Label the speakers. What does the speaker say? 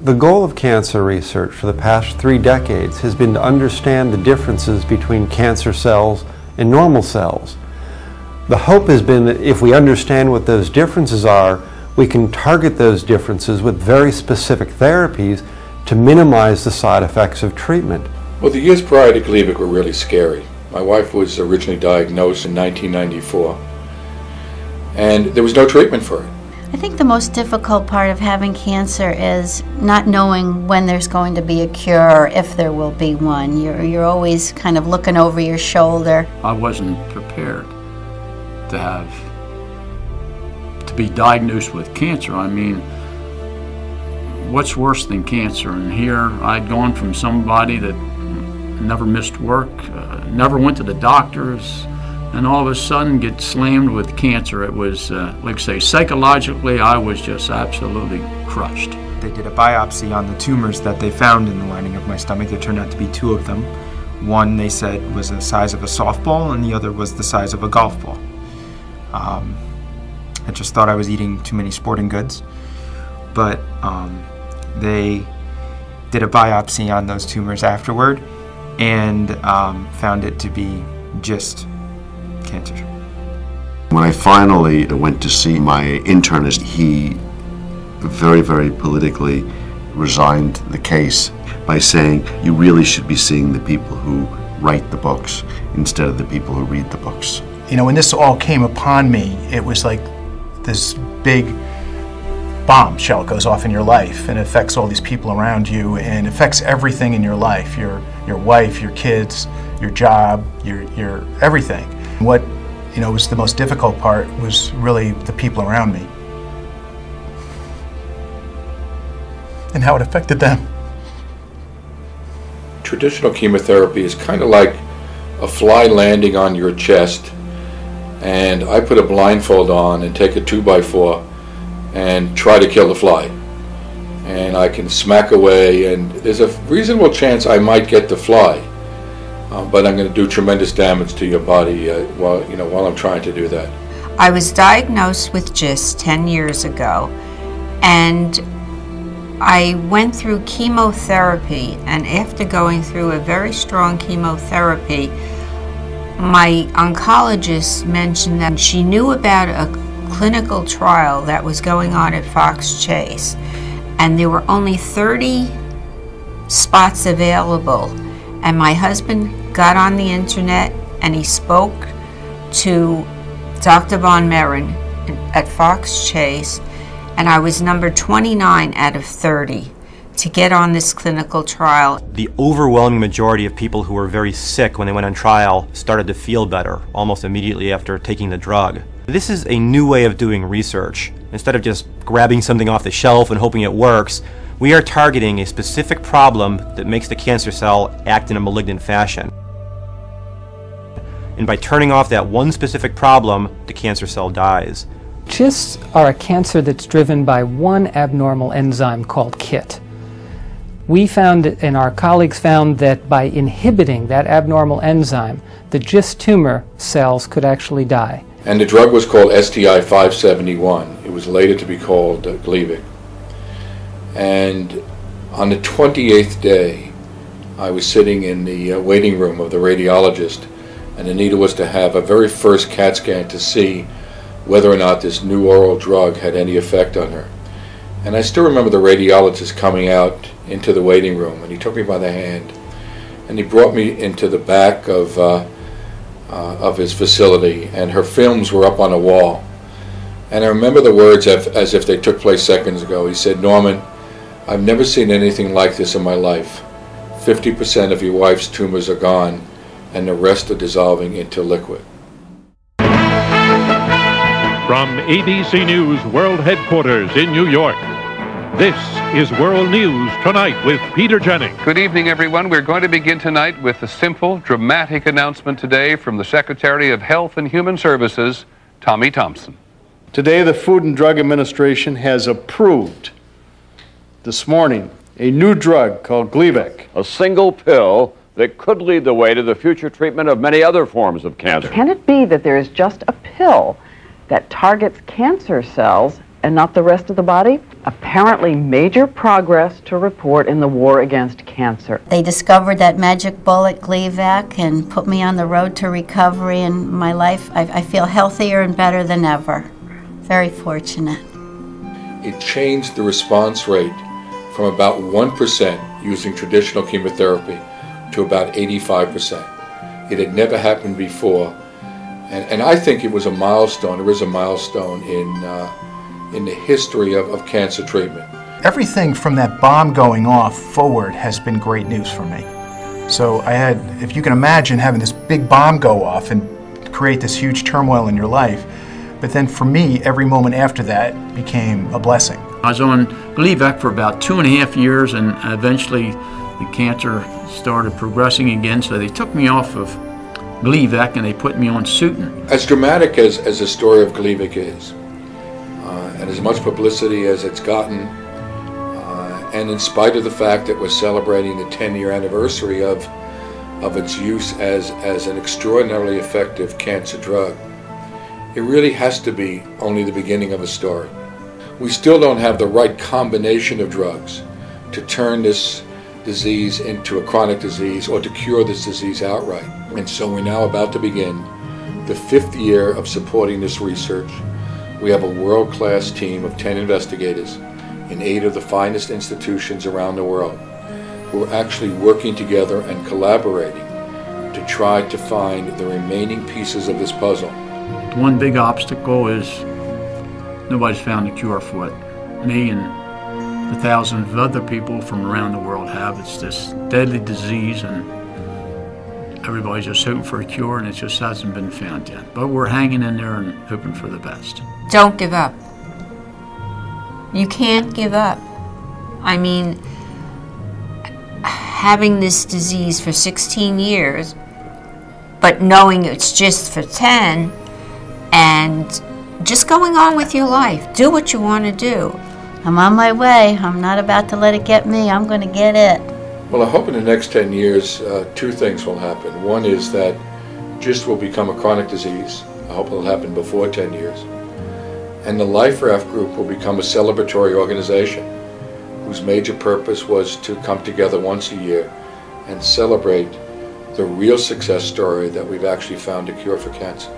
Speaker 1: The goal of cancer research for the past 3 decades has been to understand the differences between cancer cells and normal cells. The hope has been that if we understand what those differences are, we can target those differences with very specific therapies to minimize the side effects of treatment.
Speaker 2: Well, the years prior to Gleevec were really scary. My wife was originally diagnosed in 1994, and there was no treatment for it.
Speaker 3: I think the most difficult part of having cancer is not knowing when there's going to be a cure or if there will be one. You're always kind of looking over your shoulder.
Speaker 4: I wasn't prepared to be diagnosed with cancer. I mean, what's worse than cancer? And here I'd gone from somebody that never missed work, never went to the doctors, and all of a sudden get slammed with cancer. It was, like I say, psychologically I was just absolutely crushed.
Speaker 5: They did a biopsy on the tumors that they found in the lining of my stomach. There turned out to be 2 of them. One, they said, was the size of a softball, and the other was the size of a golf ball. I just thought I was eating too many sporting goods, but they did a biopsy on those tumors afterward and found it to be just cancer.
Speaker 6: When I finally went to see my internist, he very, very politically resigned the case by saying, you really should be seeing the people who write the books instead of the people who read the books.
Speaker 7: You know, when this all came upon me, it was like this big bombshell goes off in your life and affects all these people around you and affects everything in your life, your wife, your kids, your job, your everything. What, you know, was the most difficult part was really the people around me and how it affected them.
Speaker 2: Traditional chemotherapy is kind of like a fly landing on your chest, and I put a blindfold on and take a 2x4 and try to kill the fly. And I can smack away, and there's a reasonable chance I might get the fly, but I'm going to do tremendous damage to your body while I'm trying to do that.
Speaker 8: I was diagnosed with GIST 10 years ago, and I went through chemotherapy, and after going through a very strong chemotherapy, my oncologist mentioned that she knew about a clinical trial that was going on at Fox Chase, and there were only 30 spots available. And my husband got on the internet and he spoke to Dr. Von Mehren at Fox Chase, and I was number 29 out of 30 to get on this clinical trial.
Speaker 9: The overwhelming majority of people who were very sick when they went on trial started to feel better almost immediately after taking the drug. This is a new way of doing research. Instead of just grabbing something off the shelf and hoping it works, we are targeting a specific problem that makes the cancer cell act in a malignant fashion. And by turning off that one specific problem, the cancer cell dies.
Speaker 10: GISTs are a cancer that's driven by one abnormal enzyme called KIT. We found, and our colleagues found, that by inhibiting that abnormal enzyme, the GIST tumor cells could actually die.
Speaker 2: And the drug was called STI 571. It was later to be called Gleevec. And on the 28th day, I was sitting in the waiting room of the radiologist, and Anita was to have a very first CAT scan to see whether or not this new oral drug had any effect on her. And I still remember the radiologist coming out into the waiting room, and he took me by the hand, and he brought me into the back of his facility, and her films were up on a wall. And I remember the words as if they took place seconds ago. He said, "Norman, I've never seen anything like this in my life. 50% of your wife's tumors are gone, and the rest are dissolving into liquid."
Speaker 11: From ABC News World Headquarters in New York, this is World News Tonight with Peter Jennings.
Speaker 12: Good evening, everyone. We're going to begin tonight with a simple, dramatic announcement today from the Secretary of Health and Human Services, Tommy Thompson.
Speaker 13: Today, the Food and Drug Administration has approved, this morning, a new drug called Gleevec.
Speaker 14: A single pill that could lead the way to the future treatment of many other forms of cancer.
Speaker 15: Can it be that there is just a pill that targets cancer cells and not the rest of the body? Apparently major progress to report in the war against cancer.
Speaker 3: They discovered that magic bullet, Gleevec, and put me on the road to recovery, and my life, I feel healthier and better than ever. Very fortunate.
Speaker 2: It changed the response rate from about 1% using traditional chemotherapy to about 85%. It had never happened before. And I think it was a milestone. There is a milestone in the history of cancer treatment.
Speaker 7: Everything from that bomb going off forward has been great news for me. So I had, if you can imagine having this big bomb go off and create this huge turmoil in your life, but then for me, every moment after that became a blessing.
Speaker 4: I was on Gleevec for about 2.5 years, and eventually the cancer started progressing again, so they took me off of Gleevec and they put me on Sutin.
Speaker 2: As dramatic as the story of Gleevec is, and as much publicity as it's gotten, and in spite of the fact that we're celebrating the 10-year anniversary of its use as an extraordinarily effective cancer drug, it really has to be only the beginning of a story. We still don't have the right combination of drugs to turn this disease into a chronic disease or to cure this disease outright. And so we're now about to begin the 5th year of supporting this research. We have a world-class team of 10 investigators in 8 of the finest institutions around the world who are actually working together and collaborating to try to find the remaining pieces of this puzzle.
Speaker 4: One big obstacle is nobody's found a cure for it. Me and the thousands of other people from around the world have. It's this deadly disease, and everybody's just hoping for a cure, and it just hasn't been found yet. But we're hanging in there and hoping for the best.
Speaker 8: Don't give up. You can't give up. I mean, having this disease for 16 years, but knowing it's just for 10, and just going on with your life. Do what you want to do.
Speaker 3: I'm on my way. I'm not about to let it get me. I'm going to get it.
Speaker 2: Well, I hope in the next 10 years, 2 things will happen. One is that GIST will become a chronic disease. I hope it'll happen before 10 years. And the Life Raft Group will become a celebratory organization whose major purpose was to come together once a year and celebrate the real success story that we've actually found a cure for cancer.